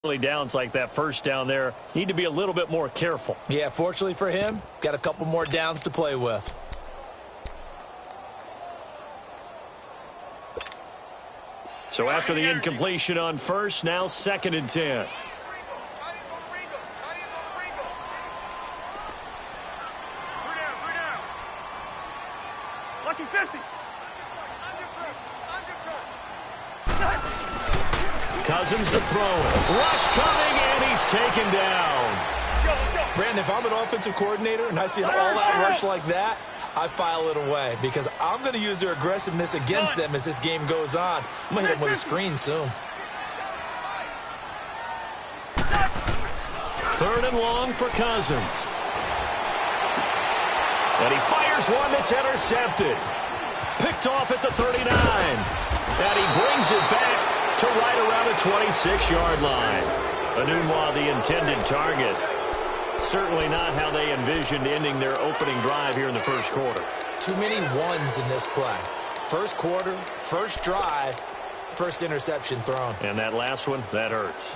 Downs like that first down there, need to be a little bit more careful. Yeah, fortunately for him, got a couple more downs to play with. So after the incompletion on first, now 2nd and 10. Lucky 50. Cousins to throw it. Rush coming, and he's taken down. Brandon, if I'm an offensive coordinator and I see an all-out rush like that, I file it away because I'm going to use their aggressiveness against them as this game goes on. I'm going to hit them with a screen soon. 3rd and long for Cousins. And he fires one that's intercepted. Picked off at the 39. And he brings it back to right around the 26-yard line. Anunwa, the intended target. Certainly not how they envisioned ending their opening drive here in the first quarter. Too many ones in this play. First quarter, first drive, first interception thrown. And that last one, that hurts.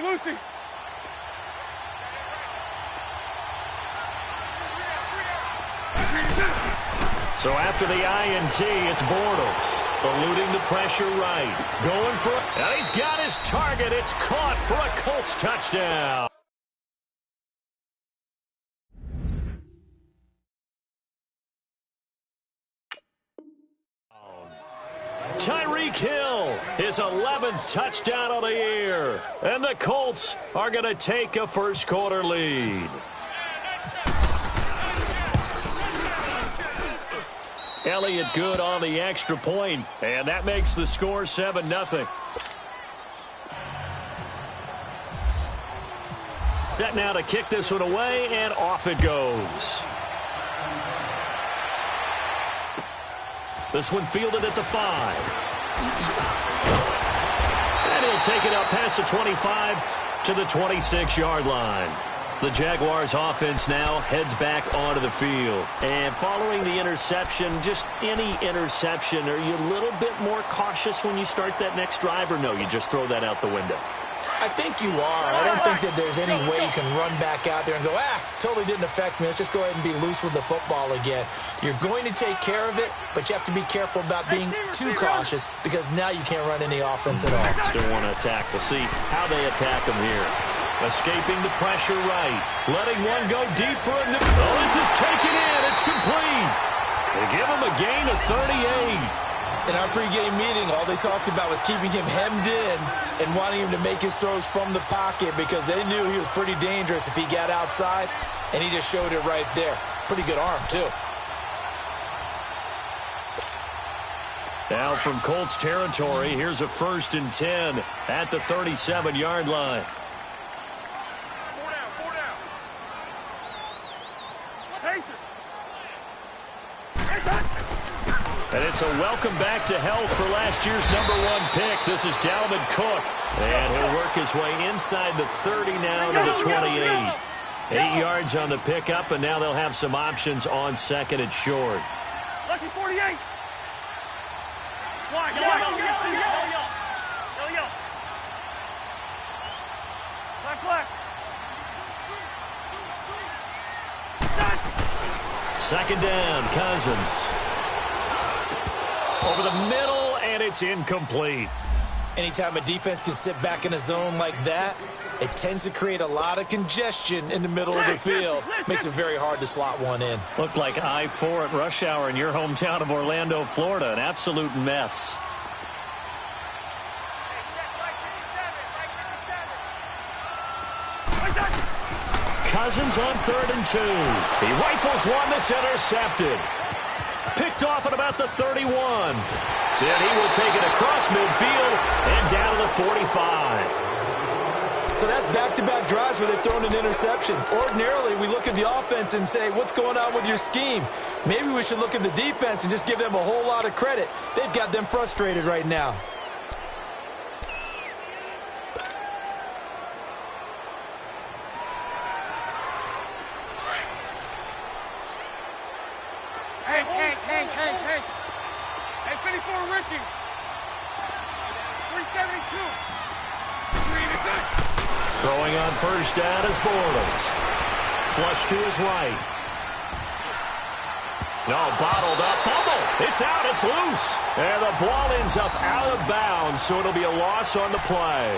Lucy. So after the INT, it's Bortles. Eluding the pressure right. Going for it. And he's got his target. It's caught for a Colts touchdown. Tyreek Hill, his 11th touchdown of the year. And the Colts are going to take a first quarter lead. Elliott good on the extra point, and that makes the score 7-0. Set now to kick this one away, and off it goes. This one fielded at the 5. And he'll take it up past the 25 to the 26-yard line. The Jaguars offense now heads back onto the field. And following the interception, just any interception, are you a little bit more cautious when you start that next drive, or no, you just throw that out the window? I think you are. I don't think that there's any way you can run back out there and go, totally didn't affect me. Let's just go ahead and be loose with the football again. You're going to take care of it, but you have to be careful about being too cautious because now you can't run any offense at all. Still want to attack. We'll see how they attack them here. Escaping the pressure right. Letting one go deep for a... Oh, this is taken in. It's complete. They give him a gain of 38. In our pregame meeting, all they talked about was keeping him hemmed in and wanting him to make his throws from the pocket because they knew he was pretty dangerous if he got outside, and he just showed it right there. Pretty good arm, too. Now from Colts territory, here's a 1st and 10 at the 37-yard line. And it's a welcome back to health for last year's #1 pick. This is Dalvin Cook. And he'll work his way inside the 30 now to the 28. 8 yards on the pickup, and now they'll have some options on 2nd and short. Lucky 48. Wide. Flag. 2nd down, Cousins. Over the middle, and it's incomplete. Anytime a defense can sit back in a zone like that, it tends to create a lot of congestion in the middle of the field. Makes it very hard to slot one in. Looked like I-4 at rush hour in your hometown of Orlando, Florida. An absolute mess. Cousins on 3rd and 2. He rifles one that's intercepted. Picked off at about the 31. Then he will take it across midfield and down to the 45. So that's back-to-back drives where they've thrown an interception. Ordinarily, we look at the offense and say, what's going on with your scheme? Maybe we should look at the defense and just give them a whole lot of credit. They've got them frustrated right now. Hey, 54 Ricky. 372. Throwing on first down is Bortles. Flush to his right. No, bottled up. Fumble. It's out. It's loose. And the ball ends up out of bounds, so it'll be a loss on the play.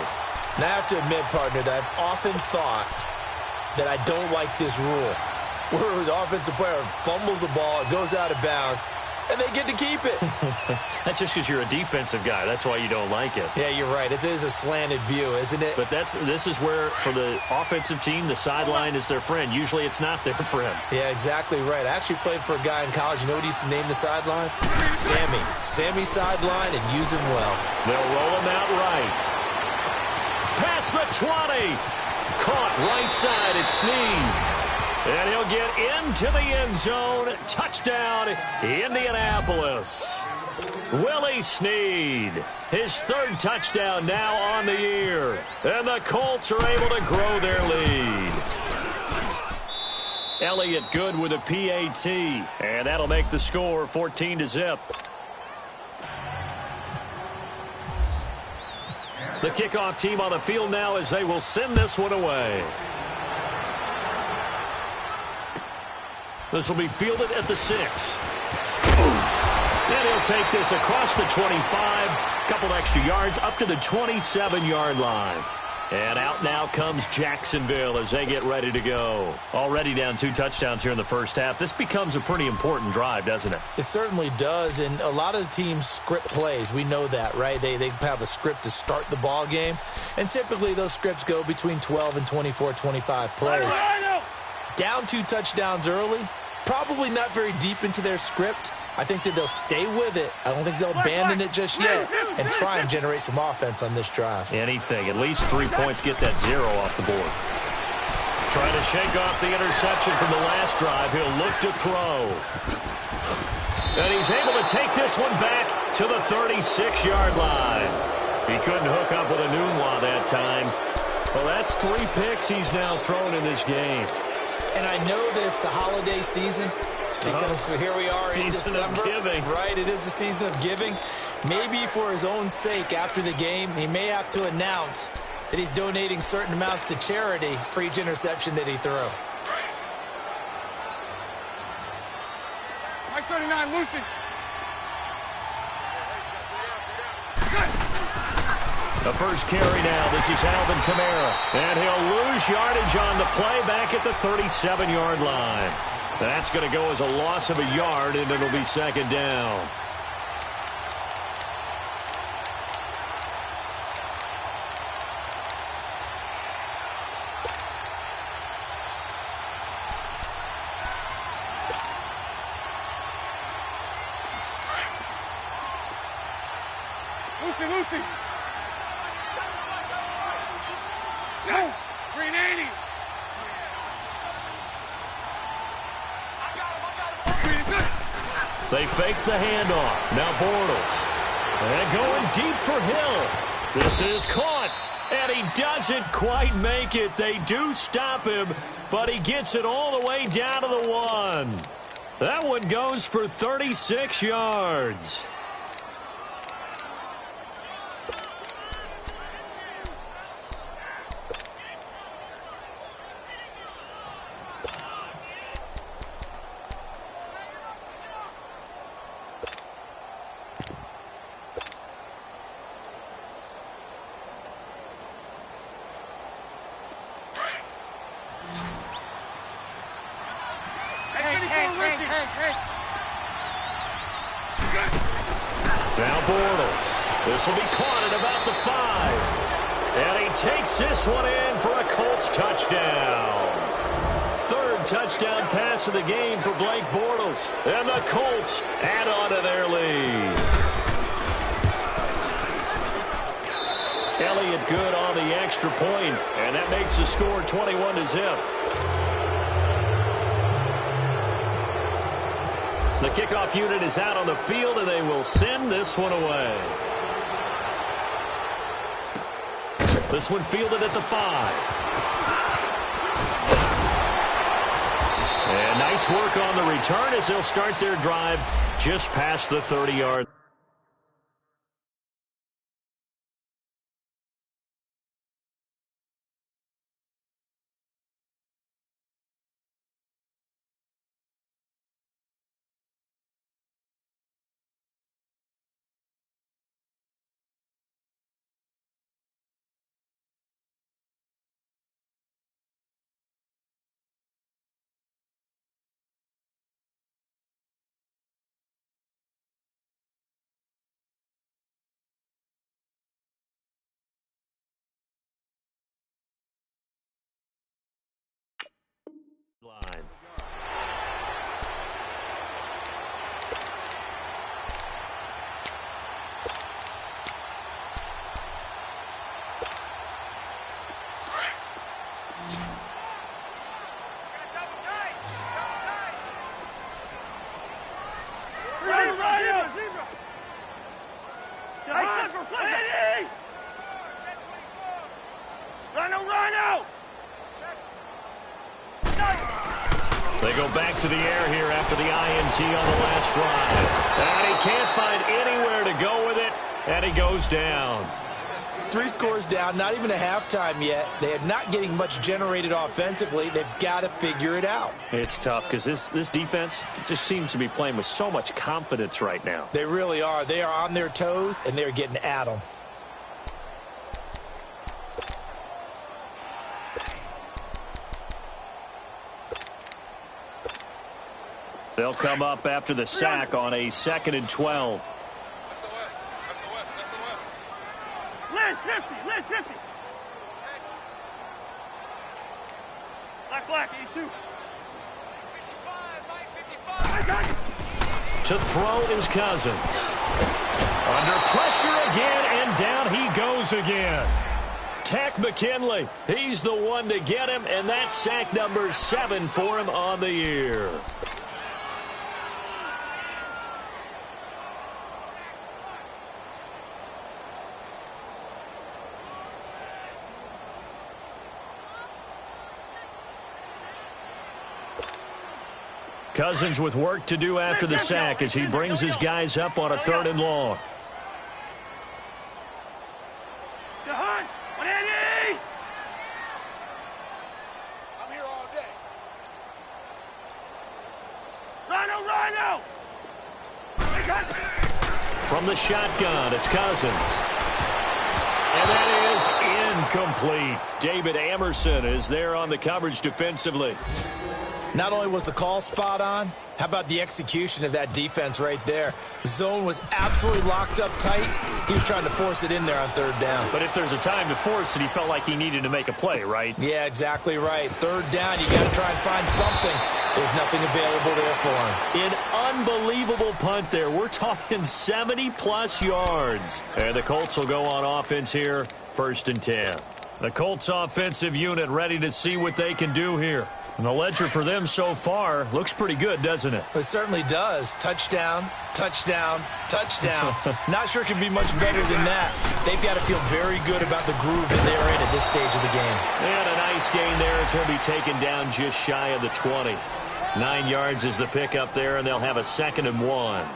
Now, I have to admit, partner, that I've often thought that I don't like this rule, where the offensive player fumbles the ball, it goes out of bounds, and they get to keep it. That's just because you're a defensive guy. That's why you don't like it. Yeah, you're right. It is a slanted view, isn't it? But this is where, for the offensive team, the sideline is their friend. Usually it's not their friend. Yeah, exactly right. I actually played for a guy in college. You know what he used to name the sideline? Sammy. Sammy sideline, and use him well. They'll roll him out right. Past the 20. Caught right side. It's Snead. And he'll get into the end zone. Touchdown, Indianapolis. Willie Snead, his third touchdown now on the year. And the Colts are able to grow their lead. Elliott good with a PAT. And that'll make the score 14-0. The kickoff team on the field now as they will send this one away. This will be fielded at the 6. And he'll take this across the 25. Couple extra yards up to the 27-yard line. And out now comes Jacksonville as they get ready to go. Already down 2 touchdowns here in the first half. This becomes a pretty important drive, doesn't it? It certainly does, and a lot of the teams script plays. We know that, right? They have a script to start the ball game, and typically those scripts go between 12 and 24, 25 plays. Down 2 touchdowns early, probably not very deep into their script. I think that they'll stay with it. I don't think they'll abandon it just yet and try and generate some offense on this drive. Anything. At least 3 points, get that 0 off the board. Trying to shake off the interception from the last drive. He'll look to throw. And he's able to take this one back to the 36-yard line. He couldn't hook up with a Nunwa that time. Well, that's 3 picks he's now thrown in this game. And I know this, the holiday season, because here we are in December. Season of giving. Right, it is the season of giving. Maybe for his own sake after the game, he may have to announce that he's donating certain amounts to charity for each interception that he threw. Mike 39, Lucy. The first carry now. This is Alvin Kamara. And he'll lose yardage on the play back at the 37-yard line. That's going to go as a loss of a yard, and it'll be second down. Lucy. 380. They fake the handoff. Now Bortles. And going deep for Hill. This is caught. And he doesn't quite make it. They do stop him, but he gets it all the way down to the 1. That one goes for 36 yards. Now Bortles. This will be caught at about the 5. And he takes this one in for a Colts touchdown. Third touchdown pass of the game for Blake Bortles. And the Colts add on to their lead. Elliott good on the extra point, and that makes the score 21-0. The kickoff unit is out on the field, and they will send this one away. This one fielded at the 5. And nice work on the return as they'll start their drive just past the 30-yard. Line. They go back to the air here after the INT on the last drive. And he can't find anywhere to go with it, and he goes down. 3 scores down, not even a halftime yet. They are not getting much generated offensively. They've got to figure it out. It's tough because this defense just seems to be playing with so much confidence right now. They really are. They are on their toes, and they're getting at them. They'll come up after the sack on a 2nd and 12. Lynch 50, Lynch 50. Black, 82. 55. To throw is Cousins. Under pressure again, and down he goes again. Tack McKinley, he's the one to get him, and that's sack number 7 for him on the year. Cousins with work to do after the sack as he brings his guys up on a 3rd and long. I'm here all day. Rhino! From the shotgun, it's Cousins. And that is incomplete. David Amerson is there on the coverage defensively. Not only was the call spot on, how about the execution of that defense right there? The zone was absolutely locked up tight. He was trying to force it in there on 3rd down. But if there's a time to force it, he felt like he needed to make a play, right? Yeah, exactly right. 3rd down, you got to try and find something. There's nothing available there for him. An unbelievable punt there. We're talking 70-plus yards. And the Colts will go on offense here, 1st and 10. The Colts offensive unit ready to see what they can do here. And the ledger for them so far looks pretty good, doesn't it? It certainly does. Touchdown, touchdown, touchdown. Not sure it can be much better than that. They've got to feel very good about the groove that they're in at this stage of the game. And a nice gain there as he'll be taken down just shy of the 20. 9 yards is the pickup there, and they'll have a 2nd and 1.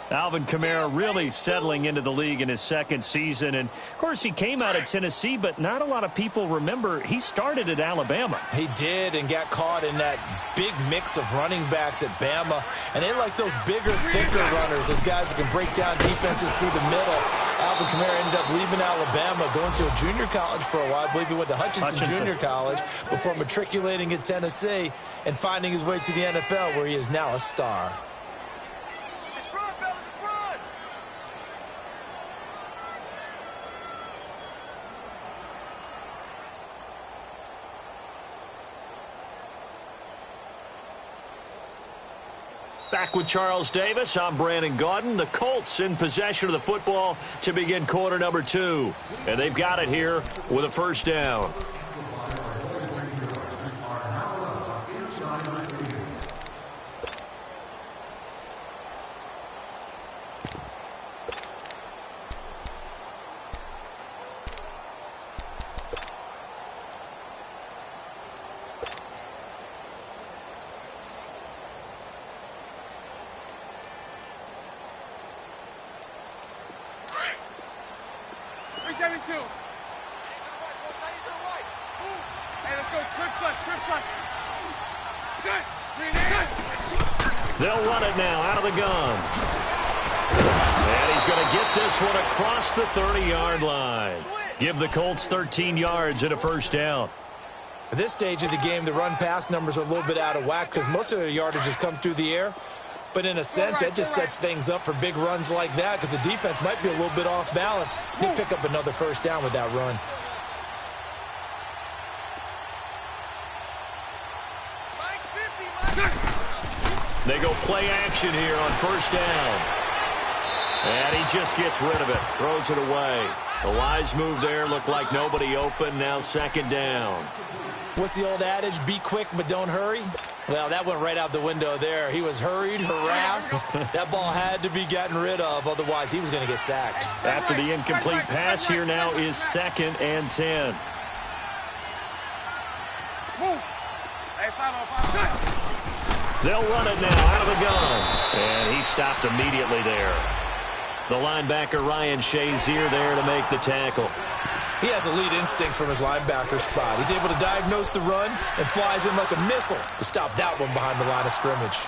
Alvin Kamara really settling into the league in his 2nd season. And, of course, he came out of Tennessee, but not a lot of people remember he started at Alabama. He did and got caught in that big mix of running backs at Bama. And they like those bigger, thicker runners, those guys who can break down defenses through the middle. Alvin Kamara ended up leaving Alabama, going to a junior college for a while. I believe he went to Hutchinson Junior College before matriculating at Tennessee and finding his way to the NFL, where he is now a star. Back with Charles Davis, I'm Brandon Gaudin. The Colts in possession of the football to begin quarter number 2. And they've got it here with a first down. They'll run it now out of the gun. And he's going to get this one across the 30-yard line. Give the Colts 13 yards and a first down. At this stage of the game, the run-pass numbers are a little bit out of whack because most of their yardage has come through the air. But in a sense, that just sets things up for big runs like that because the defense might be a little bit off balance. They pick up another first down with that run. They go play action here on first down. And he just gets rid of it, throws it away. The wise move there, looked like nobody open, now second down. What's the old adage, be quick but don't hurry? Well, that went right out the window there. He was hurried, harassed. That ball had to be gotten rid of, otherwise he was going to get sacked. After the incomplete pass, here now is 2nd and 10. They'll run it now out of the gun. And he stopped immediately there. The linebacker, Ryan Shazier, there to make the tackle. He has elite instincts from his linebacker spot. He's able to diagnose the run and flies in like a missile to stop that one behind the line of scrimmage.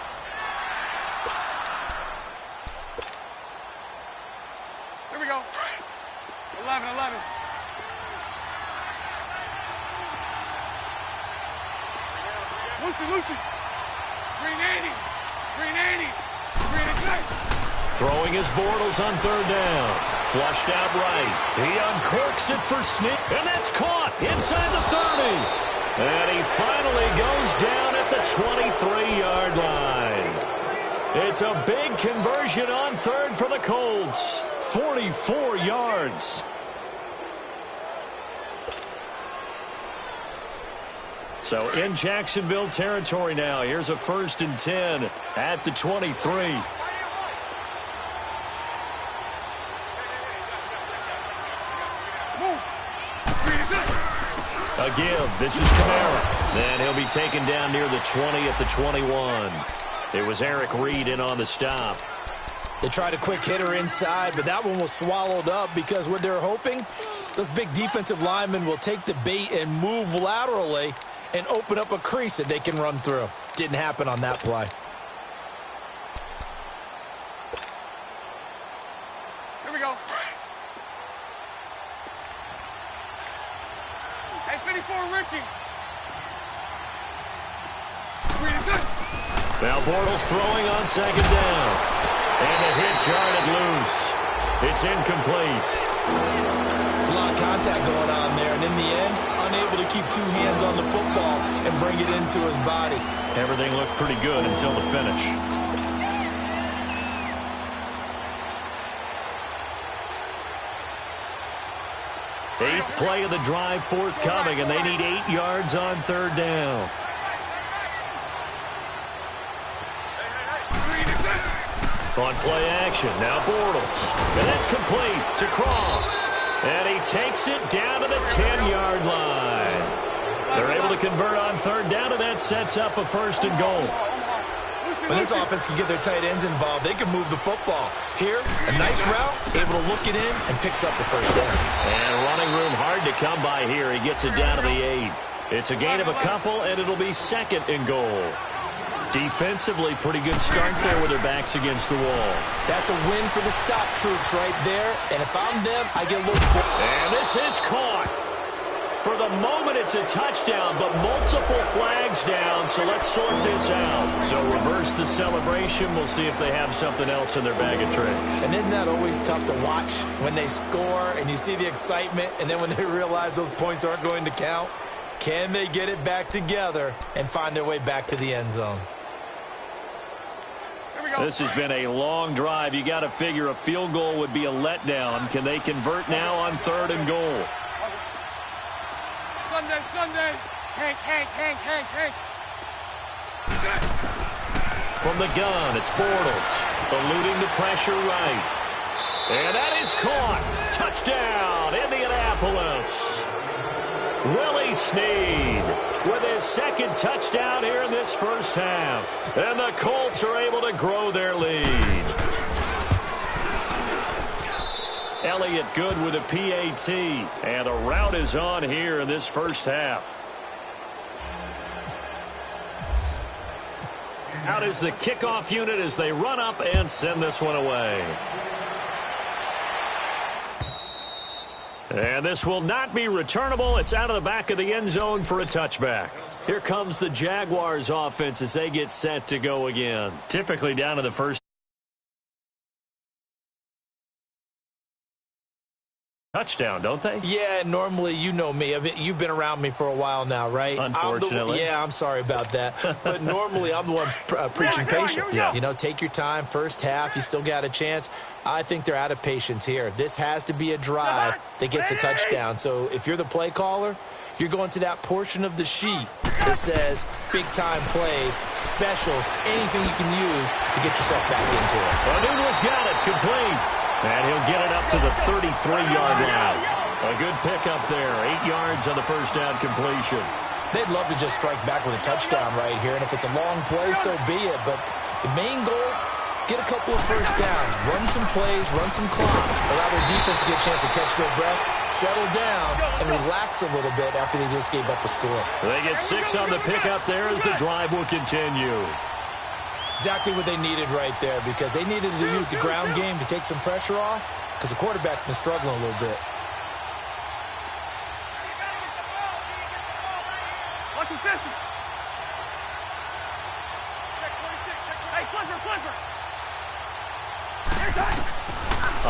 Here we go. 11. Lucy. 380. Throwing his Bortles on third down. Flushed out right. He uncorks it for sneak. And that's caught inside the 30. And he finally goes down at the 23-yard line. It's a big conversion on third for the Colts. 44 yards. So in Jacksonville territory now. Here's a 1st and 10 at the 23. A give. This is Kamara. Then he'll be taken down near the 20 at the 21. It was Eric Reed in on the stop. They tried a quick hitter inside, but that one was swallowed up because what they're hoping, those big defensive linemen will take the bait and move laterally and open up a crease that they can run through. Didn't happen on that play. Here we go. Hey, 54, Ricky. Now Bortles throwing on second down. And the hit jarred loose. It's incomplete. It's a lot of contact going on there, and in the end, unable to keep two hands on the football and bring it into his body. Everything looked pretty good until the finish. Eighth play of the drive forthcoming, and they need 8 yards on third down. On play action, now Bortles. And that's complete to Croft. And he takes it down to the 10-yard line. They're able to convert on third down, and that sets up a 1st and goal. When this offense can get their tight ends involved, they can move the football. Here, a nice route, able to look it in, and picks up the first down. And running room hard to come by here. He gets it down to the 8. It's a gain of a couple, and it'll be 2nd and goal. Defensively, pretty good start there with their backs against the wall. That's a win for the stop troops right there. And if I'm them, I get a little... And this is caught. For the moment, it's a touchdown, but multiple flags down, so let's sort this out. So reverse the celebration. We'll see if they have something else in their bag of tricks. And isn't that always tough to watch when they score and you see the excitement, and then when they realize those points aren't going to count? Can they get it back together and find their way back to the end zone? This has been a long drive. You got to figure a field goal would be a letdown. Can they convert now on 3rd and goal? Sunday. Hank. From the gun, it's Bortles. Eluding the pressure right. And that is caught. Touchdown, Indianapolis. Willie Snead with his 2nd touchdown here in this first half. And the Colts are able to grow their lead. Elliott good with a PAT. And a rout is on here in this first half. Out is the kickoff unit as they run up and send this one away. And this will not be returnable. It's out of the back of the end zone for a touchback. Here comes the Jaguars offense as they get set to go again. Typically down to the first touchdown, don't they? Yeah, normally, you know me. You've been around me for a while now, right? Unfortunately. I'm sorry about that. But normally, I'm the one preaching patience. Yeah. You know, take your time. First half, you still got a chance. I think they're out of patience here. This has to be a drive that gets a touchdown. So if you're the play caller, you're going to that portion of the sheet that says big-time plays, specials, anything you can use to get yourself back into it. Anuno's got it, complete. And he'll get it up to the 33-yard line. A good pickup there. 8 yards on the first down completion. They'd love to just strike back with a touchdown right here. And if it's a long play, so be it. But the main goal, get a couple of first downs. Run some plays, run some clock. Allow their defense to get a chance to catch their breath, settle down, and relax a little bit after they just gave up a score. They get 6 on the pickup there as the drive will continue. Exactly what they needed right there, because they needed to use the ground game to take some pressure off, because the quarterback's been struggling a little bit. Watch his distance. Check 26. Hey, flipper.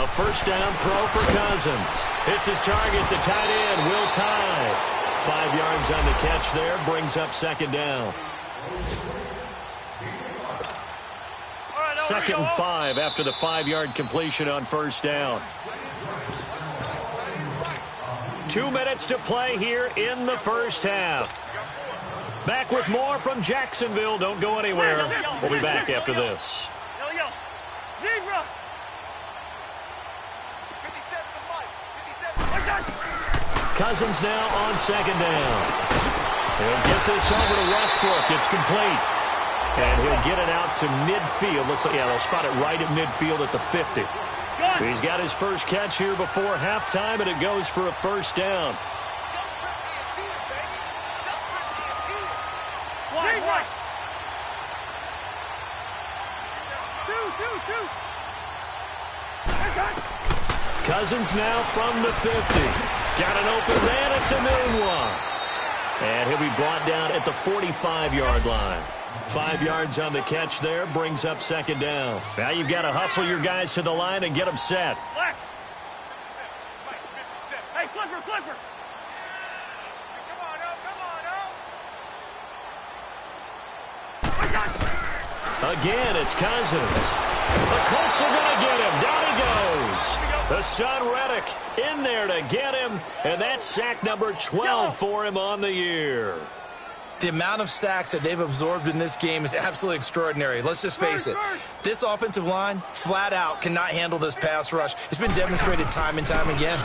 A first down throw for Cousins. Hits his target, the tight end, Will Tye. 5 yards on the catch there, brings up 2nd down. 2nd and 5 after the 5-yard completion on first down. 2 minutes to play here in the first half. Back with more from Jacksonville. Don't go anywhere. We'll be back after this. Zebra. Cousins now on 2nd down. He'll get this over to Westbrook. It's complete. And he'll get it out to midfield. Looks like, yeah, they'll spot it right at midfield at the 50. He's got his first catch here before halftime, and it goes for a first down. Wide. Two. Cousins now from the 50. Got an open man. It's a new one. And he'll be brought down at the 45-yard line. 5 yards on the catch there, brings up 2nd down. Now you've got to hustle your guys to the line and get them set. Black. Hey, flipper. Come on. Again, it's Cousins. The Colts are going to get him. Down he goes. The son Reddick in there to get him, and that's sack number 12 for him on the year. The amount of sacks that they've absorbed in this game is absolutely extraordinary. Let's just face it. This offensive line, flat out, cannot handle this pass rush. It's been demonstrated time and time again.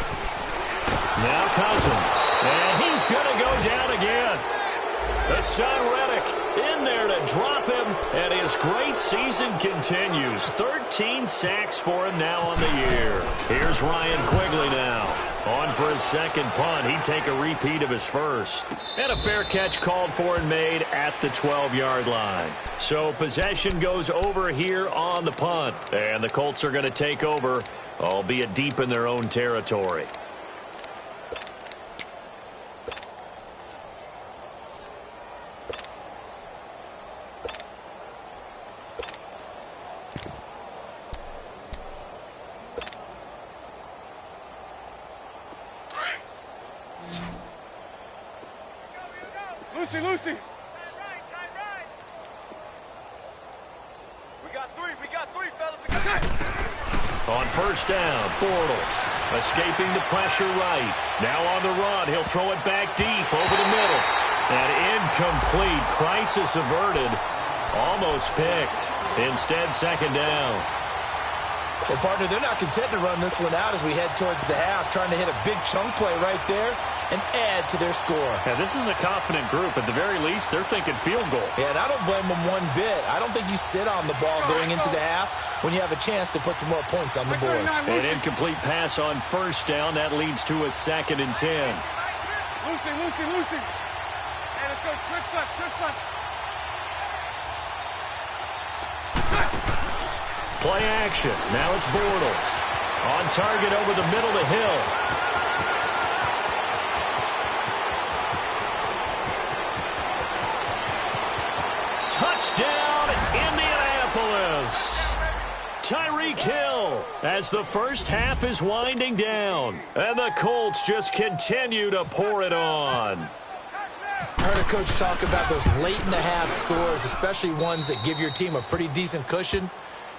Now Cousins, and he's going to go down again. The son Reddick in there to drop him, and his great season continues. 13 sacks for him now on the year. Here's Ryan Quigley now. On for his 2nd punt. He'd take a repeat of his first. And a fair catch called for and made at the 12-yard line. So possession goes over here on the punt. And the Colts are going to take over, albeit deep in their own territory. Lucy. We got 3. On first down, Bortles escaping the pressure right. Now on the run, he'll throw it back deep over the middle. And incomplete. Crisis averted. Almost picked. Instead, second down. Well, partner, they're not content to run this one out as we head towards the half, trying to hit a big chunk play right there and add to their score. Yeah, this is a confident group. At the very least, they're thinking field goal. Yeah, and I don't blame them one bit. I don't think you sit on the ball going into the half when you have a chance to put some more points on the board. An incomplete pass on first down. That leads to a 2nd and 10. Lucy. Hey, let's go. Trick flip. Play action. Now it's Bortles. On target over the middle to Hill. Touchdown, Indianapolis. Tyreek Hill as the first half is winding down. And the Colts just continue to pour it on. I heard a coach talk about those late-in-the-half scores, especially ones that give your team a pretty decent cushion.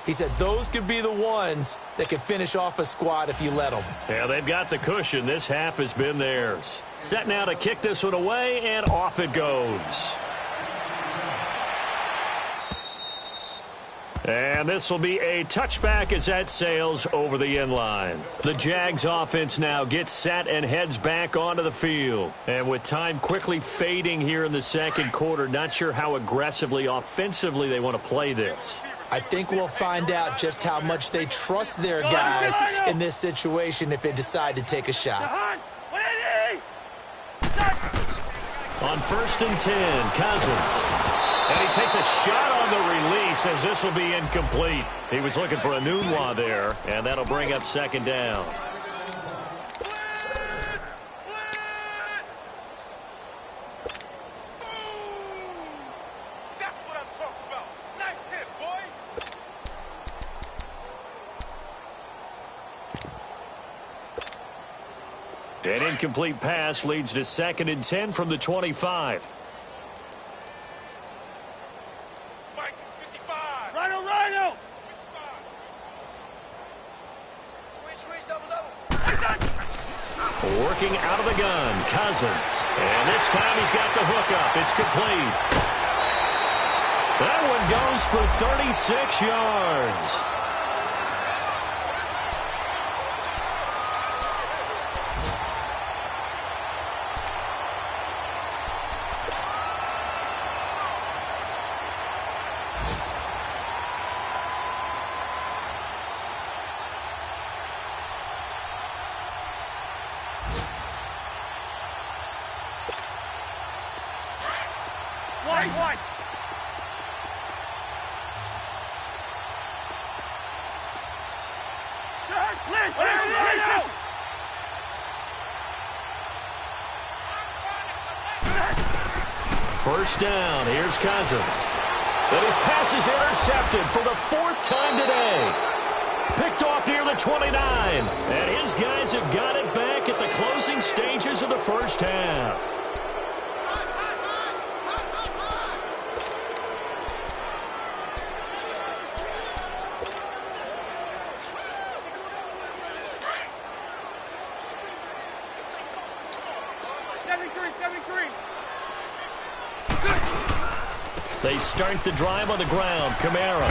He said those could be the ones that could finish off a squad if you let them. Yeah, they've got the cushion. This half has been theirs. Set now to kick this one away, and off it goes. And this will be a touchback as that sails over the end line. The Jags offense now gets set and heads back onto the field. And with time quickly fading here in the second quarter, not sure how aggressively, offensively they want to play this. I think we'll find out just how much they trust their guys in this situation if they decide to take a shot. On 1st and 10, Cousins. And he takes a shot on the release as this will be incomplete. He was looking for a Nunwa there, and that'll bring up second down. That's what I'm talking about. Nice hit, boy. An incomplete pass leads to 2nd and 10 from the 25. Rhino! Working out of the gun, Cousins. And this time he's got the hook up. It's complete. That one goes for 36 yards. Wide. First down, here's Cousins. And his pass is intercepted for the 4th time today. Picked off near the 29. And his guys have got it back at the closing stages of the first half. They start the drive on the ground. Kamara.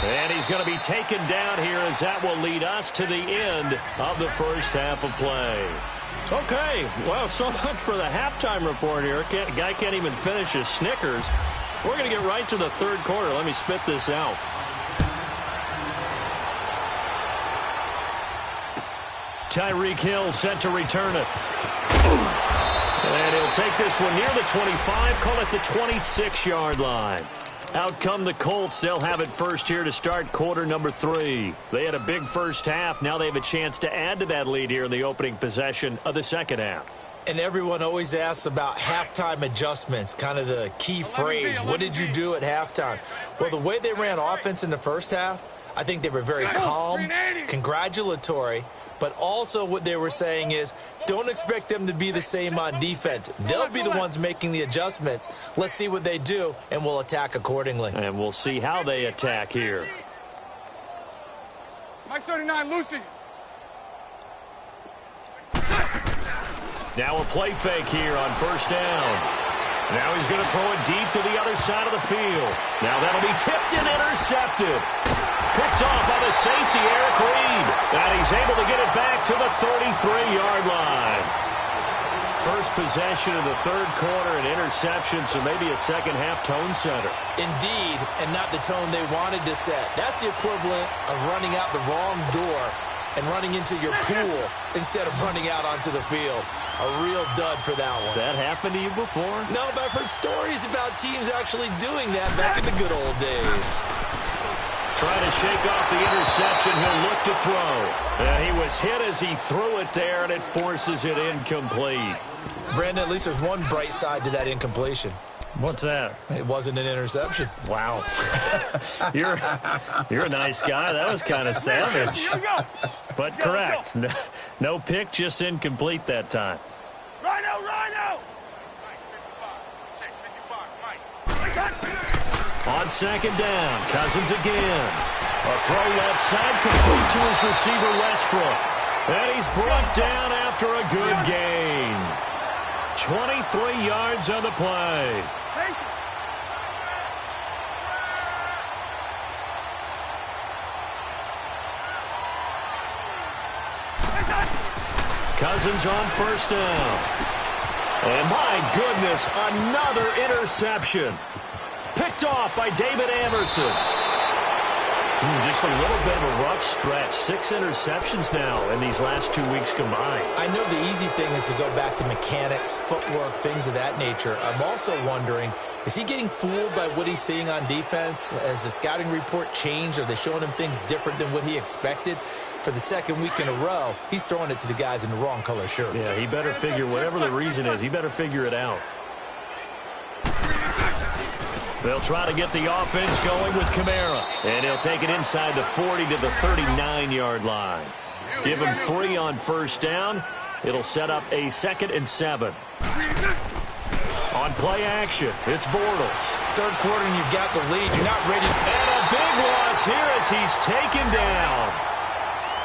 And he's going to be taken down here as that will lead us to the end of the first half of play. Okay, well, so much for the halftime report here. Guy can't even finish his Snickers. We're going to get right to the third quarter. Let me spit this out. Tyreek Hill set to return it. And he'll take this one near the 25, call it the 26-yard line. Out come the Colts. They'll have it first here to start quarter number 3. They had a big first half. Now they have a chance to add to that lead here in the opening possession of the second half. And everyone always asks about halftime adjustments, kind of the key phrase. What did you do at halftime? Well, the way they ran offense in the first half, I think they were very calm, congratulatory, but also what they were saying is don't expect them to be the same on defense. They'll be the ones making the adjustments. Let's see what they do, and we'll attack accordingly. And we'll see how they attack here. Mike 39, Lucy. Now a play fake here on first down. Now he's going to throw it deep to the other side of the field. Now that'll be tipped and intercepted. Picked off by the safety, Eric Reed. And he's able to get it back to the 33-yard line. First possession of the third quarter, an interception, so maybe a second-half tone setter. Indeed, and not the tone they wanted to set. That's the equivalent of running out the wrong door and running into your pool instead of running out onto the field. A real dud for that one. Has that happened to you before? No, but I've heard stories about teams actually doing that back in the good old days. Trying to shake off the interception. He'll look to throw. And he was hit as he threw it there, and it forces it incomplete. Brandon, at least there's one bright side to that incompletion. What's that? It wasn't an interception. Wow. You're a nice guy. That was kind of savage. Here we go. But correct. No pick, just incomplete that time. Rhino, Rhino. Mike, 55. Check, 55, Mike. On second down, Cousins again. A throw left side, complete to his receiver, Westbrook. And he's brought down after a good gain. 23 yards on the play. Thank you. Cousins on first down. And my goodness, another interception. Picked off by David Anderson. Just a little bit of a rough stretch. 6 interceptions now in these last 2 weeks combined. I know the easy thing is to go back to mechanics, footwork, things of that nature. I'm also wondering, is he getting fooled by what he's seeing on defense? Has the scouting report changed? Are they showing him things different than what he expected? For the second week in a row, he's throwing it to the guys in the wrong color shirts. Yeah, he better figure, whatever the reason is, he better figure it out. They'll try to get the offense going with Kamara. And he'll take it inside the 40 to the 39-yard line. Give him 3 on first down. It'll set up a 2nd and 7. On play action, it's Bortles. Third quarter and you've got the lead. You're not ready. And a big loss here as he's taken down.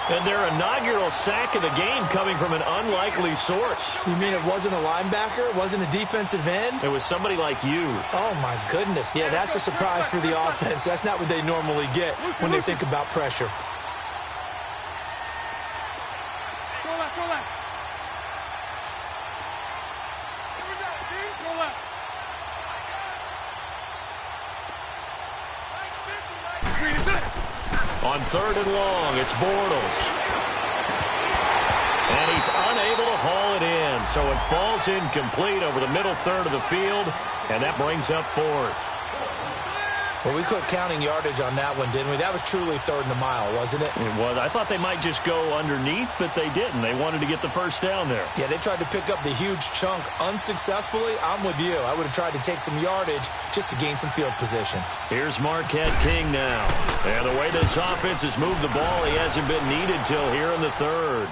And their inaugural sack of the game coming from an unlikely source. You mean it wasn't a linebacker? It wasn't a defensive end? It was somebody like you. Oh, my goodness. Yeah, that's a surprise for the offense. That's not what they normally get when they think about pressure. Go left, go left. Here we go, G. Go left. Mike 50, Mike. Green is it. On 3rd and long, it's Bortles. And he's unable to haul it in, so it falls incomplete over the middle third of the field, and that brings up 4th. Well, we quit counting yardage on that one, didn't we? That was truly 3rd and a mile, wasn't it? It was. I thought they might just go underneath, but they didn't. They wanted to get the first down there. Yeah, they tried to pick up the huge chunk unsuccessfully. I'm with you. I would have tried to take some yardage just to gain some field position. Here's Marquette King now. And the way this offense has moved the ball, he hasn't been needed till here in the 3rd.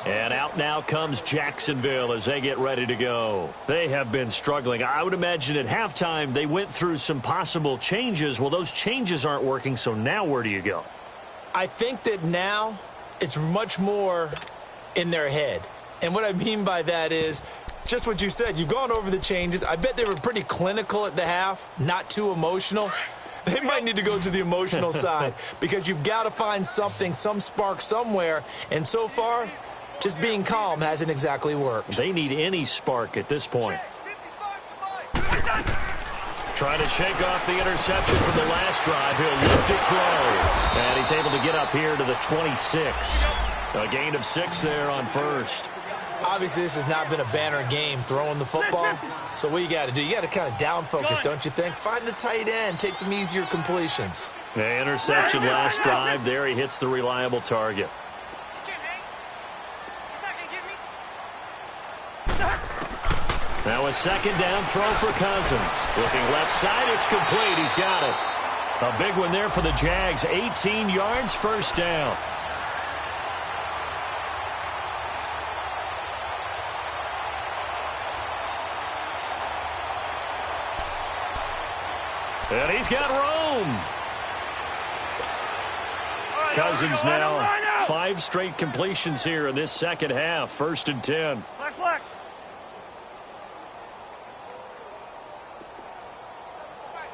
And out now comes Jacksonville as they get ready to go. They have been struggling. I would imagine at halftime they went through some possible changes. Well, those changes aren't working, so now where do you go? I think that now it's much more in their head. And what I mean by that is just what you said. You've gone over the changes. I bet they were pretty clinical at the half, not too emotional. They might need to go to the emotional side because you've got to find something, some spark somewhere. And so far, just being calm hasn't exactly worked. They need any spark at this point. 55 to Mike. Trying to shake off the interception from the last drive. He'll look to throw. And he's able to get up here to the 26. A gain of 6 there on first. Obviously, this has not been a banner game throwing the football. So what you got to do, you got to kind of down focus, don't you think? Find the tight end, take some easier completions. The interception last drive there. He hits the reliable target. Now a 2nd down throw for Cousins. Looking left side, it's complete. He's got it. A big one there for the Jags. 18 yards, first down. And he's got room. boom. Cousins now 5 straight completions here in this second half. 1st and 10. Black.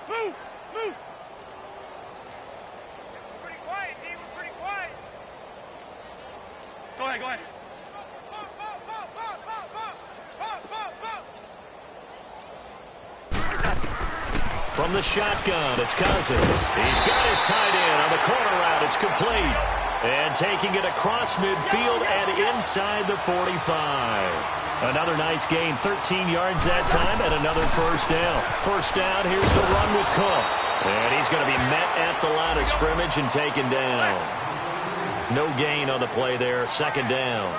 Move. Pretty quiet, D. We're pretty quiet. Go ahead. From the shotgun, it's Cousins. He's got his tight end on the corner route. It's complete. And taking it across midfield and inside the 45. Another nice gain, 13 yards that time, and another first down. First down, here's the run with Cook. And he's going to be met at the line of scrimmage and taken down. No gain on the play there, 2nd down.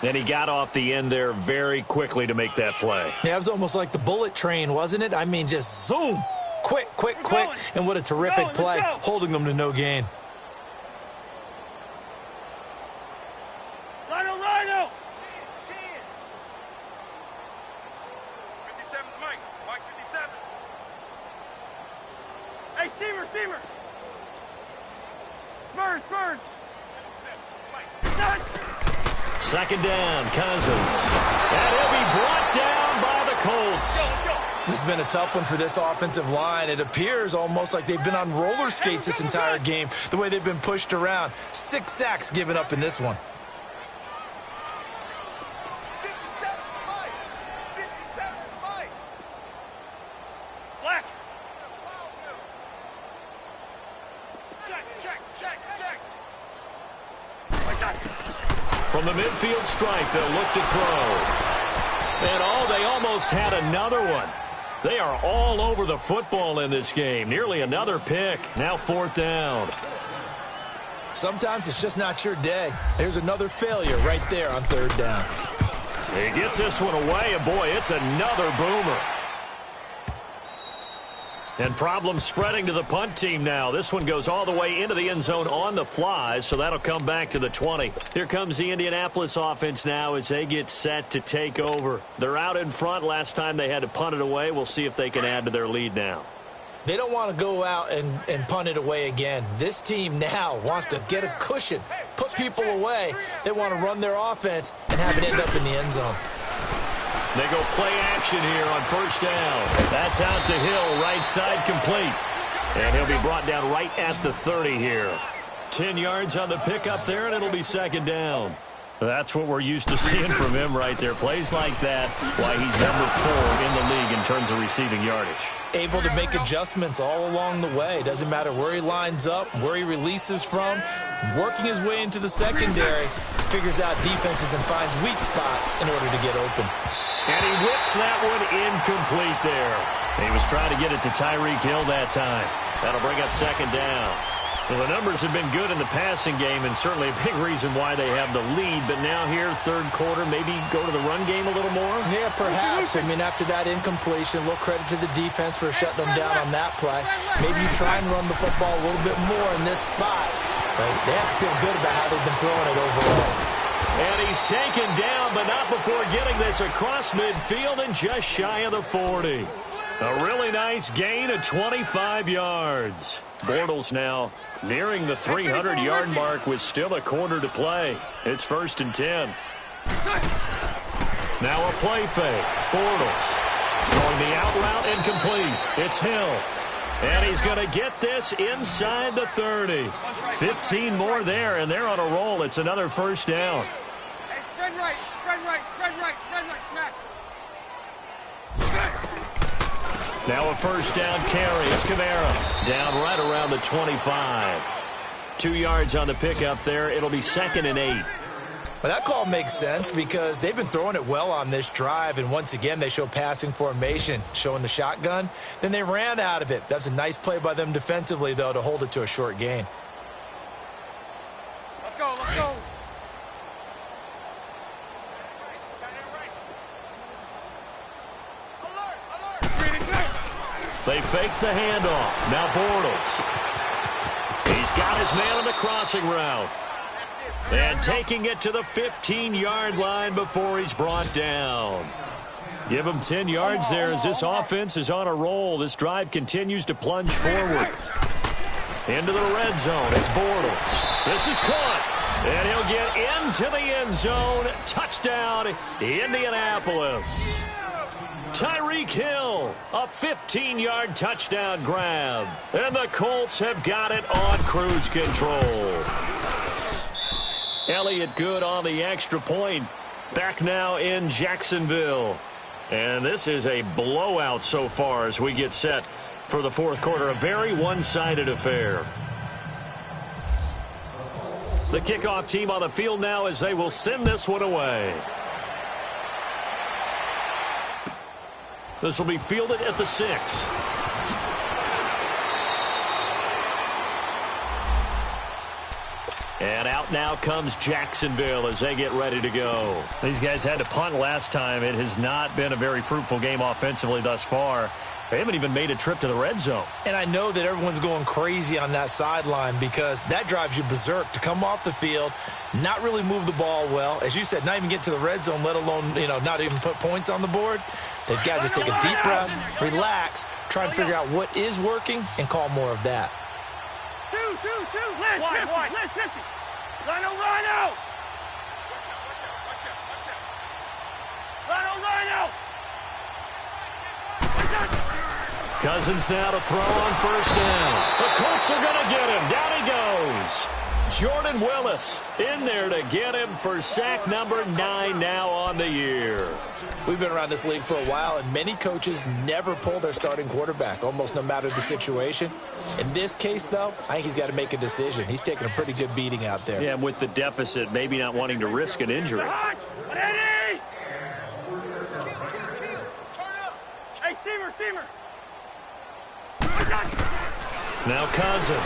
And he got off the end there very quickly to make that play. Yeah, it was almost like the bullet train, wasn't it? I mean, just zoom. Quick. And what a terrific play, holding them to no gain. Rhino. 57 Mike. Mike 57. Hey, steamer. Spurs. 57 Mike. 2nd down, Cousins. And he'll be brought down by the Colts. This has been a tough one for this offensive line. It appears almost like they've been on roller skates this entire game, the way they've been pushed around. 6 sacks given up in this one. 57 Mike. 57 Mike. Black. Check. From the midfield strike, they'll look to throw. And they almost had another one. They are all over the football in this game. Nearly another pick. Now 4th down. Sometimes it's just not your day. There's another failure right there on 3rd down. He gets this one away, and boy, it's another boomer. And problems spreading to the punt team now. This one goes all the way into the end zone on the fly, so that'll come back to the 20. Here comes the Indianapolis offense now as they get set to take over. They're out in front. Last time they had to punt it away. We'll see if they can add to their lead now. They don't want to go out and punt it away again. This team now wants to get a cushion, put people away. They want to run their offense and have it end up in the end zone. They go play action here on 1st down. That's out to Hill, right side complete. And he'll be brought down right at the 30 here. 10 yards on the pickup there, and it'll be 2nd down. That's what we're used to seeing from him right there. Plays like that, why he's number 4 in the league in terms of receiving yardage. Able to make adjustments all along the way. Doesn't matter where he lines up, where he releases from. Working his way into the secondary, figures out defenses and finds weak spots in order to get open. And he whips that one incomplete there. He was trying to get it to Tyreek Hill that time. That'll bring up 2nd down. Well, the numbers have been good in the passing game, and certainly a big reason why they have the lead. But now here, 3rd quarter, maybe go to the run game a little more? Yeah, perhaps. I mean, after that incompletion, a little credit to the defense for shutting them down on that play. Maybe you try and run the football a little bit more in this spot. But they have to feel good about how they've been throwing it overall. And he's taken down, but not before getting this across midfield and just shy of the 40. A really nice gain of 25 yards. Bortles now nearing the 300-yard mark with still a quarter to play. It's 1st and 10. Now a play fake. Bortles throwing the out route incomplete. It's Hill. And he's going to get this inside the 30. 15 more there, and they're on a roll. It's another 1st down. Hey, spread right, smack. Now a 1st down carry. It's Kamara down right around the 25. 2 yards on the pickup there. It'll be 2nd and 8. Well, that call makes sense because they've been throwing it well on this drive, and once again they show passing formation, showing the shotgun. Then they ran out of it. That's a nice play by them defensively, though, to hold it to a short gain. Let's go. They fake the handoff. Now Bortles. He's got his man on the crossing route. And taking it to the 15-yard line before he's brought down. Give them 10 yards there as this offense is on a roll. This drive continues to plunge forward. Into the red zone. It's Bortles. This is caught. And he'll get into the end zone. Touchdown, Indianapolis. Tyreek Hill, a 15-yard touchdown grab. And the Colts have got it on cruise control. Elliott good on the extra point. Back now in Jacksonville. And this is a blowout so far as we get set for the fourth quarter. A very one-sided affair. The kickoff team on the field now as they will send this one away. This will be fielded at the 6. And out now comes Jacksonville as they get ready to go. These guys had to punt last time. It has not been a very fruitful game offensively thus far. They haven't even made a trip to the red zone. And I know that everyone's going crazy on that sideline because that drives you berserk to come off the field, not really move the ball well. As you said, not even get to the red zone, let alone, not even put points on the board. They've got to just take a deep breath, relax, try and figure out what is working, and call more of that. Two. Let's 50. Rhino. Rhino. Cousins now to throw on first down. The Colts are going to get him. Down he goes. Jordan Willis in there to get him for sack number 9 now on the year. We've been around this league for a while, and many coaches never pull their starting quarterback, almost no matter the situation. In this case, though, I think he's got to make a decision. He's taking a pretty good beating out there. Yeah, and with the deficit, maybe not wanting to risk an injury. Ready? Hey, steamer. Now Cousins.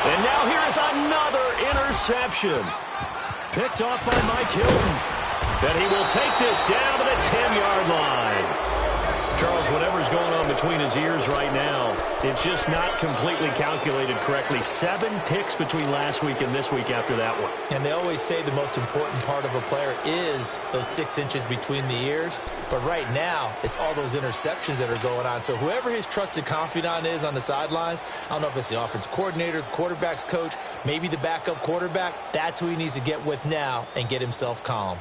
And now here is another interception. Picked off by Mike Hilton. And he will take this down to the 10-yard line. Charles, whatever's going on between his ears right now, it's just not completely calculated correctly. 7 picks between last week and this week after that one. And they always say the most important part of a player is those 6 inches between the ears. But right now, it's all those interceptions that are going on. So whoever his trusted confidant is on the sidelines, I don't know if it's the offensive coordinator, the quarterback's coach, maybe the backup quarterback, that's who he needs to get with now and get himself calm.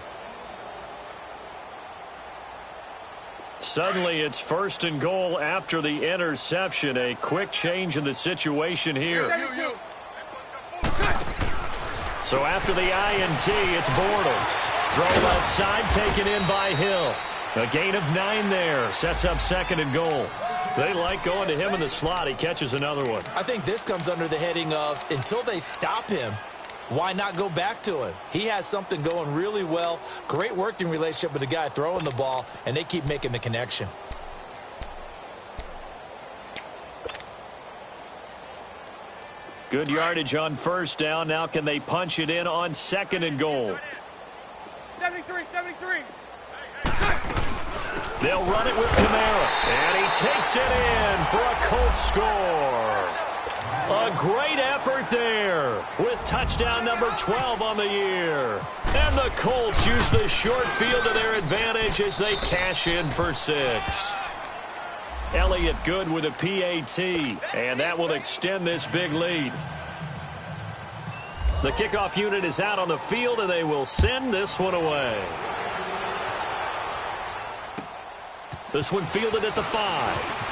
Suddenly, it's 1st and goal after the interception. A quick change in the situation here. So after the INT, it's Bortles. Throw left side, taken in by Hill. A gain of 9 there. Sets up 2nd and goal. They like going to him in the slot. He catches another one. I think this comes under the heading of until they stop him, why not go back to him? He has something going really well. Great working relationship with the guy throwing the ball, and they keep making the connection. Good yardage on first down. Now can they punch it in on 2nd and goal? 73. They'll run it with Kamara. And he takes it in for a Colts score. A great effort there with touchdown number 12 on the year. And the Colts use the short field to their advantage as they cash in for 6. Elliott good with a PAT, and that will extend this big lead. The kickoff unit is out on the field, and they will send this one away. This one fielded at the 5.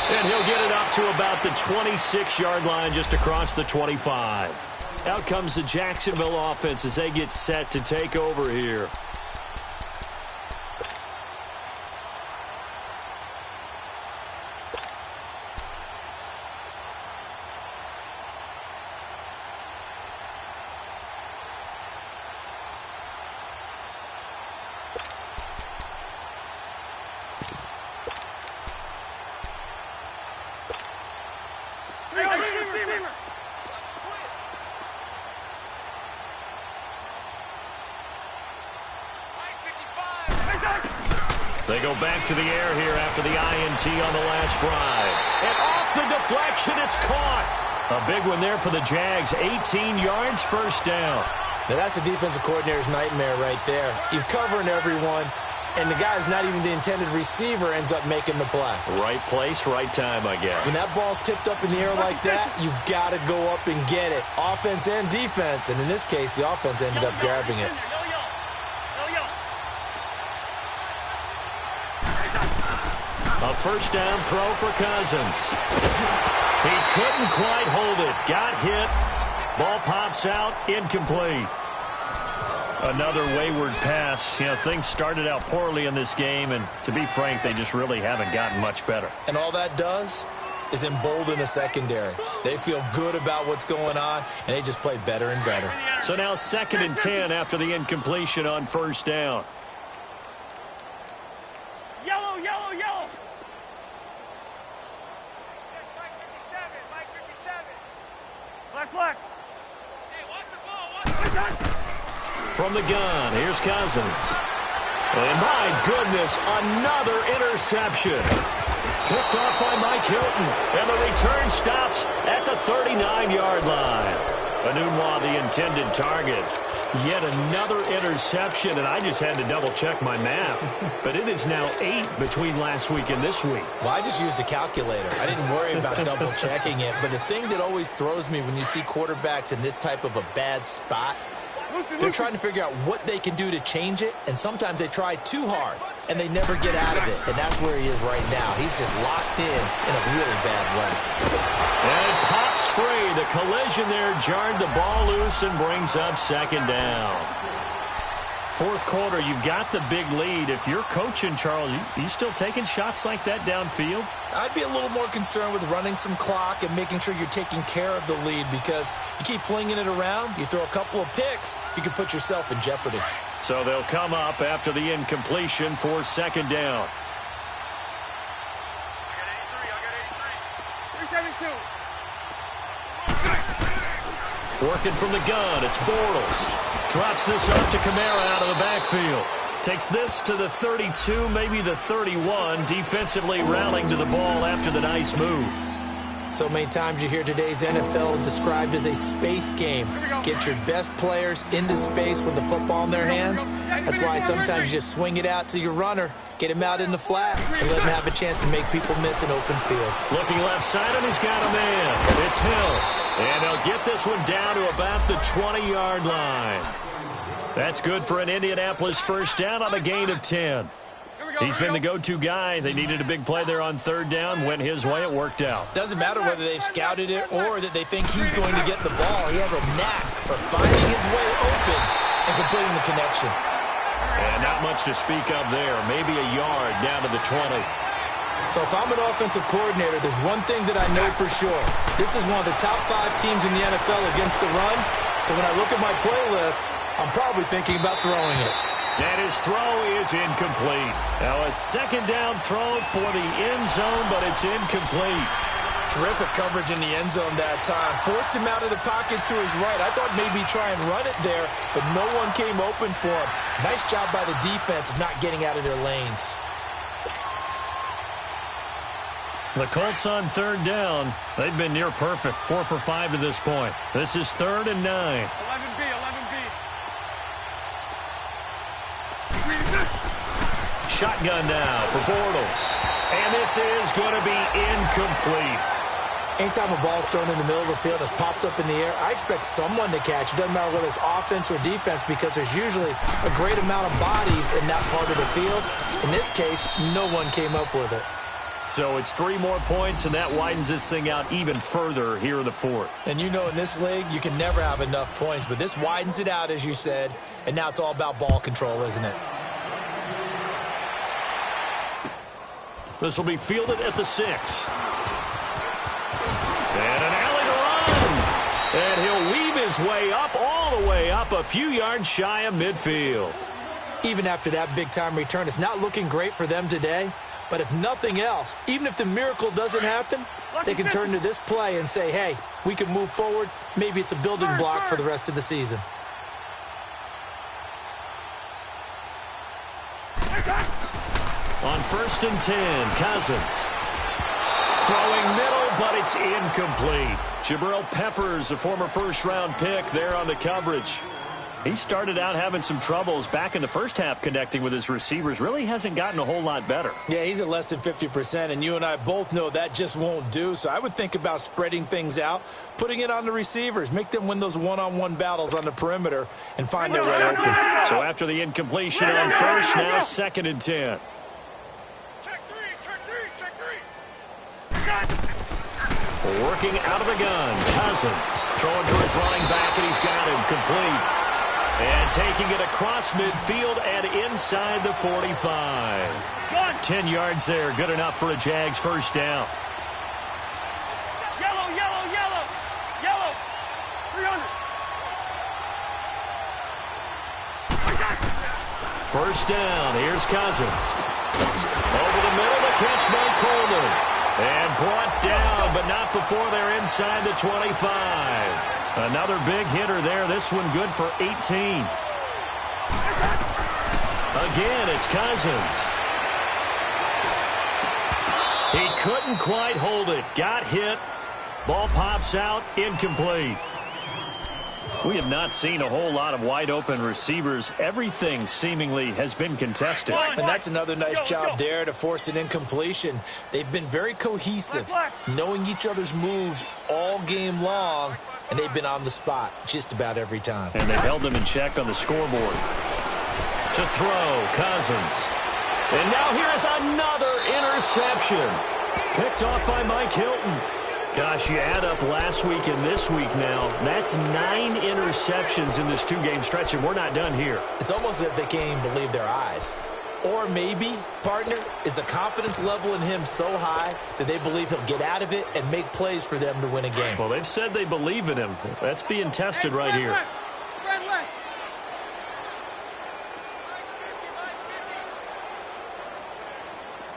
And he'll get it up to about the 26-yard line, just across the 25. Out comes the Jacksonville offense as they get set to take over here. They go back to the air here after the INT on the last drive. And off the deflection, it's caught. A big one there for the Jags. 18 yards, first down. Now, that's a defensive coordinator's nightmare right there. You're covering everyone, and the guy's not even the intended receiver ends up making the play. Right place, right time, I guess. When that ball's tipped up in the air like that, you've got to go up and get it. Offense and defense, and in this case, the offense ended up grabbing it. A first down throw for Cousins. He couldn't quite hold it. Got hit. Ball pops out. Incomplete. Another wayward pass. You know, things started out poorly in this game, and to be frank, they just really haven't gotten much better. And all that does is embolden the secondary. They feel good about what's going on, and they just play better and better. So now 2nd and 10 after the incompletion on first down. Yellow, yellow, yellow. Mike 57. Black, black. Hey, watch the ball. Watch the ball. From the gun, here's Cousins. And my goodness, another interception. Picked off by Mike Hilton. And the return stops at the 39-yard line. Anunwa, the intended target. Yet another interception, and I just had to double-check my math. But it is now 8 between last week and this week. Well, I just used a calculator. I didn't worry about double-checking it. But the thing that always throws me when you see quarterbacks in this type of a bad spot, they're trying to figure out what they can do to change it, and sometimes they try too hard, and they never get out of it. And that's where he is right now. He's just locked in a really bad way. And it pops free. The collision there jarred the ball loose and brings up 2nd down. Fourth quarter, you've got the big lead. If you're coaching, Charles, you still taking shots like that downfield? I'd be a little more concerned with running some clock and making sure you're taking care of the lead, because you keep flinging it around, you throw a couple of picks, you can put yourself in jeopardy. So they'll come up after the incompletion for 2nd down. I got 83. 372. Working from the gun, it's Bortles. Drops this off to Kamara out of the backfield. Takes this to the 32, maybe the 31. Defensively rallying to the ball after the nice move. So many times you hear today's NFL described as a space game. Get your best players into space with the football in their hands. That's why sometimes you just swing it out to your runner, get him out in the flat, and let him have a chance to make people miss an open field. Looking left side, and he's got a man. It's Hill. And he'll get this one down to about the 20-yard line. That's good for an Indianapolis first down on a gain of 10. He's been the go-to guy. They needed a big play there on 3rd down. Went his way. It worked out. Doesn't matter whether they've scouted it or that they think he's going to get the ball. He has a knack for finding his way open and completing the connection. And not much to speak of there. Maybe a yard down to the 20. So if I'm an offensive coordinator, there's one thing that I know for sure. This is one of the top 5 teams in the NFL against the run. So when I look at my playlist, I'm probably thinking about throwing it. And his throw is incomplete. Now a 2nd down throw for the end zone, but it's incomplete. Terrific coverage in the end zone that time. Forced him out of the pocket to his right. I thought maybe try and run it there, but no one came open for him. Nice job by the defense of not getting out of their lanes. The Colts on 3rd down. They've been near perfect. 4 for 5 to this point. This is 3rd and 9. 11B, 11B. Shotgun now for Bortles. And this is going to be incomplete. Anytime a ball's thrown in the middle of the field, it's popped up in the air, I expect someone to catch. It doesn't matter whether it's offense or defense, because there's usually a great amount of bodies in that part of the field. In this case, no one came up with it. So it's 3 more points, and that widens this thing out even further here in the 4th. And you know in this league, you can never have enough points, but this widens it out, as you said, and now it's all about ball control, isn't it? This will be fielded at the 6. And an alley to run. And he'll weave his way up, all the way up, a few yards shy of midfield. Even after that big-time return, it's not looking great for them today. But if nothing else, even if the miracle doesn't happen, they can turn to this play and say, hey, we can move forward. Maybe it's a building block for the rest of the season. On 1st and 10, Cousins. Throwing middle, but it's incomplete. Jabril Peppers, a former first-round pick, there on the coverage. He started out having some troubles back in the first half connecting with his receivers. Really hasn't gotten a whole lot better. Yeah, he's at less than 50%, and you and I both know that just won't do. So I would think about spreading things out, putting it on the receivers, make them win those one-on-one battles on the perimeter, and find their way open. So after the incompletion on first, now 2nd and 10. Check three. Working out of the gun, Cousins. Throwing to his running back, and he's got him complete. And taking it across midfield and inside the 45. 10 yards there, good enough for a Jags first down. Yellow. 300. First down, here's Cousins. Over the middle, the catch by Coleman. And brought down, but not before they're inside the 25. Another big hitter there. This one good for 18. Again, it's Cousins. He couldn't quite hold it. Got hit. Ball pops out. Incomplete. We have not seen a whole lot of wide-open receivers. Everything seemingly has been contested. And that's another nice job there to force an incompletion. They've been very cohesive, knowing each other's moves all game long, and they've been on the spot just about every time. And they've held them in check on the scoreboard. To throw, Cousins. And now here is another interception. Picked off by Mike Hilton. Gosh, you add up last week and this week now. That's 9 interceptions in this 2-game stretch, and we're not done here. It's almost as if they can't even believe their eyes. Or maybe, partner, is the confidence level in him so high that they believe he'll get out of it and make plays for them to win a game. Well, they've said they believe in him. That's being tested right here. Spread left.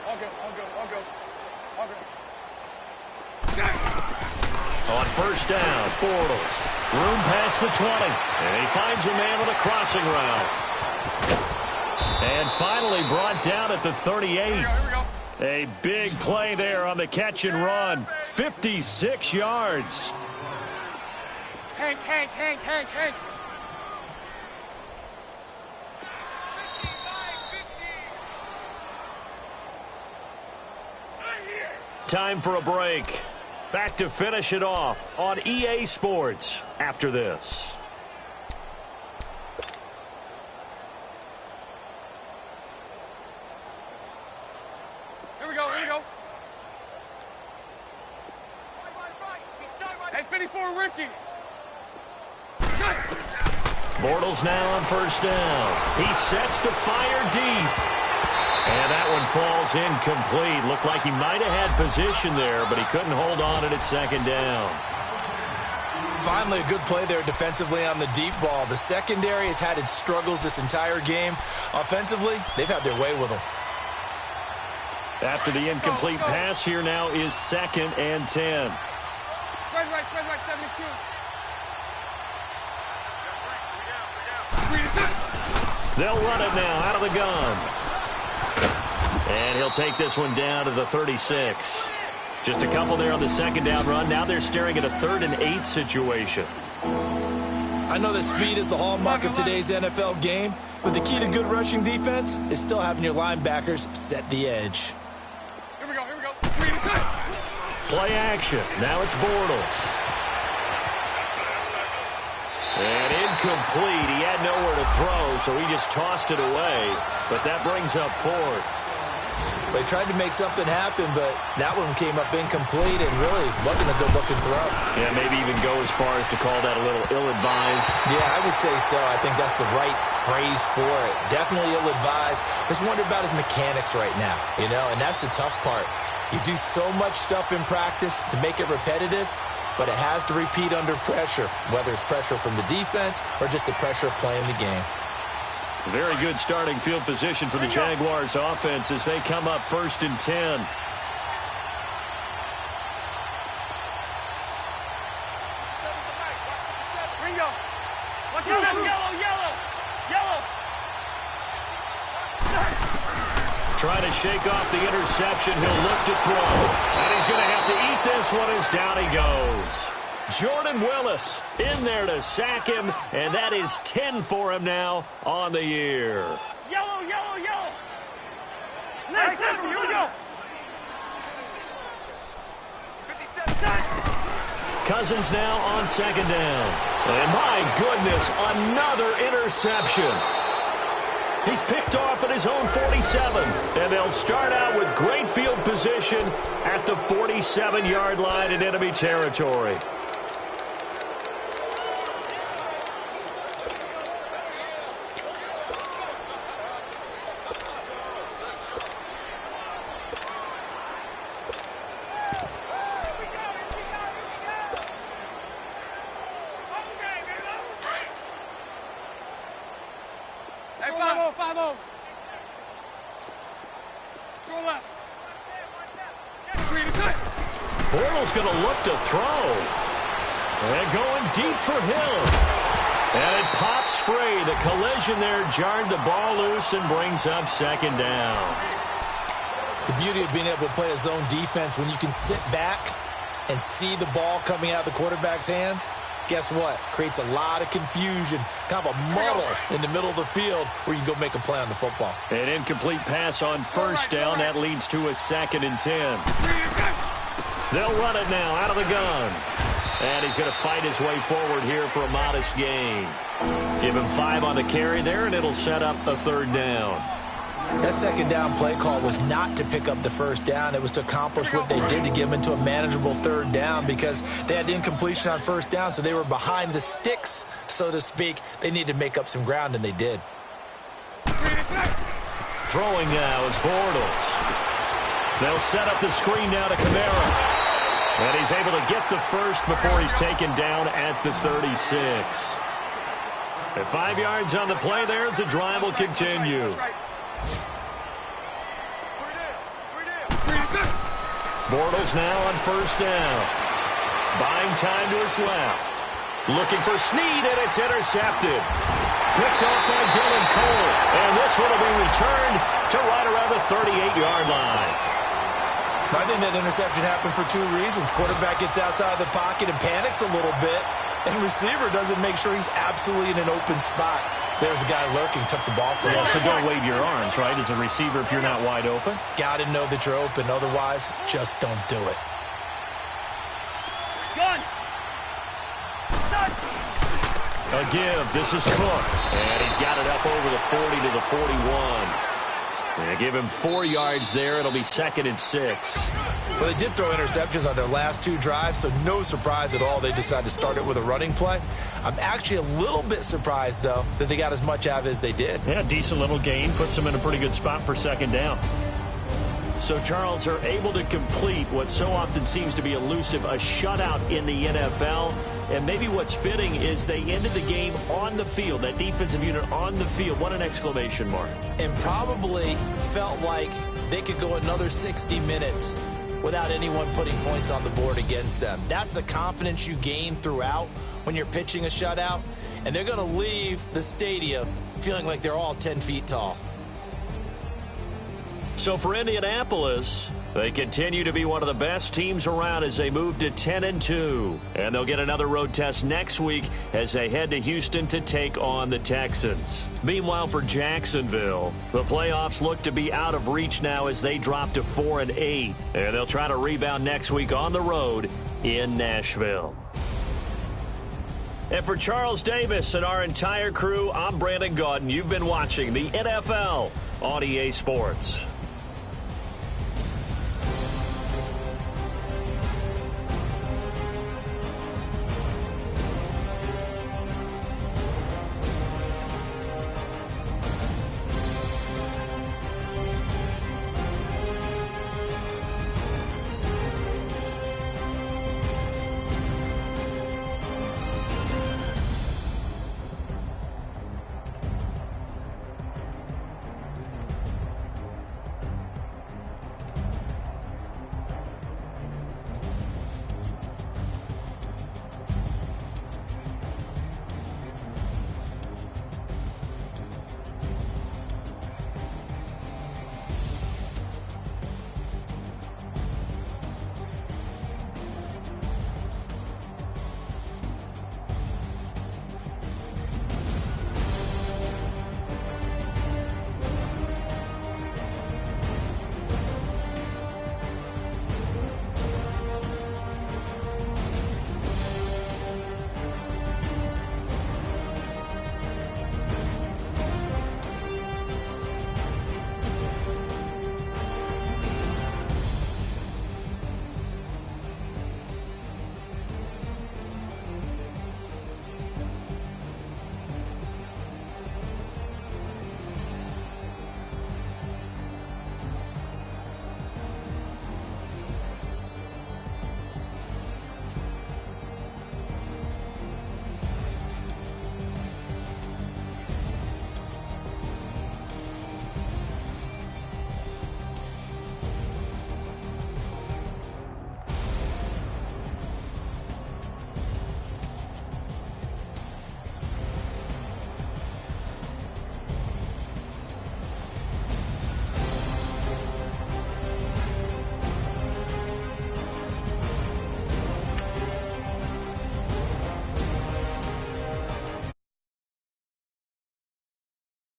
I'll go. On first down, Bortles. Room past the 20. And he finds a man with a crossing route. And finally brought down at the 38. Here we go. A big play there on the catch and run. 56 yards. Hank. Time for a break. Back to finish it off on EA Sports after this. Here we go. Hey, 54, Ricky. Bortles now on first down. He sets to fire deep. And that one falls incomplete. Looked like he might have had position there, but he couldn't hold on it at second down. Finally, a good play there defensively on the deep ball. The secondary has had its struggles this entire game. Offensively, they've had their way with them. After the incomplete pass, here now is 2nd and 10. Spread right, 72. They'll run it now out of the gun. And he'll take this one down to the 36. Just a couple there on the second down run. Now they're staring at a 3rd and 8 situation. I know that speed is the hallmark of today's NFL game, but the key to good rushing defense is still having your linebackers set the edge. Here we go. Play action. Now it's Bortles. And incomplete. He had nowhere to throw, so he just tossed it away. But that brings up 4th. They tried to make something happen, but that one came up incomplete and really wasn't a good-looking throw. Yeah, maybe even go as far as to call that a little ill-advised. Yeah, I would say so. I think that's the right phrase for it. Definitely ill-advised. Just wonder about his mechanics right now, and that's the tough part. You do so much stuff in practice to make it repetitive, but it has to repeat under pressure, whether it's pressure from the defense or just the pressure of playing the game. Very good starting field position for the Jaguars offense as they come up 1st and 10. Ringo. Watch out, yellow. Trying to shake off the interception. He'll look to throw. And he's going to have to eat this one as down he goes. Jordan Willis in there to sack him, and that is 10 for him now on the year. Yellow, yellow, yellow. Next, here we go. 57. Cousins now on second down. And my goodness, another interception. He's picked off at his own 47. And they'll start out with great field position at the 47-yard line in enemy territory. Hey, 5-0, 5-0. Go left. Bortles going to look to throw. And going deep for Hill. And it pops free. The collision there jarred the ball loose and brings up second down. The beauty of being able to play a zone defense when you can sit back and see the ball coming out of the quarterback's hands, guess what? Creates a lot of confusion, kind of a muddle in the middle of the field where you can go make a play on the football. An incomplete pass on first down. That leads to a 2nd and 10. They'll run it now out of the gun. And he's going to fight his way forward here for a modest gain. Give him 5 on the carry there, and it'll set up a 3rd down. That second down play call was not to pick up the first down. It was to accomplish what they did, to get them into a manageable 3rd down, because they had incompletion on first down, so they were behind the sticks, so to speak. They needed to make up some ground, and they did. Throwing now is Bortles. They'll set up the screen now to Kamara. And he's able to get the first before he's taken down at the 36. At 5 yards on the play there, the drive will continue. Bortles now on first down. Buying time to his left. Looking for Snead, and it's intercepted. Picked off by Dylan Cole. And this one will be returned to right around the 38-yard line. I think that interception happened for 2 reasons. Quarterback gets outside the pocket and panics a little bit, and receiver doesn't make sure he's absolutely in an open spot. So there's a guy lurking, took the ball from him. So don't wave your arms, right, as a receiver if you're not wide open? Got to know that you're open. Otherwise, just don't do it. Gun. A give. This is Cook. And he's got it up over the 40 to the 41. They give him 4 yards there. It'll be 2nd and 6. Well, they did throw interceptions on their last 2 drives, so no surprise at all they decided to start it with a running play. I'm actually a little bit surprised, though, that they got as much out of it as they did. Yeah, decent little gain. Puts them in a pretty good spot for 2nd down. So, Charles, are able to complete what so often seems to be elusive, a shutout in the NFL. And maybe what's fitting is they ended the game on the field, that defensive unit on the field. What an exclamation mark. And probably felt like they could go another 60 minutes without anyone putting points on the board against them. That's the confidence you gain throughout when you're pitching a shutout. And they're going to leave the stadium feeling like they're all 10 feet tall. So for Indianapolis, they continue to be one of the best teams around as they move to 10-2. And they'll get another road test next week as they head to Houston to take on the Texans. Meanwhile, for Jacksonville, the playoffs look to be out of reach now as they drop to 4-8. And they'll try to rebound next week on the road in Nashville. And for Charles Davis and our entire crew, I'm Brandon Gaudin. You've been watching the NFL on EA Sports.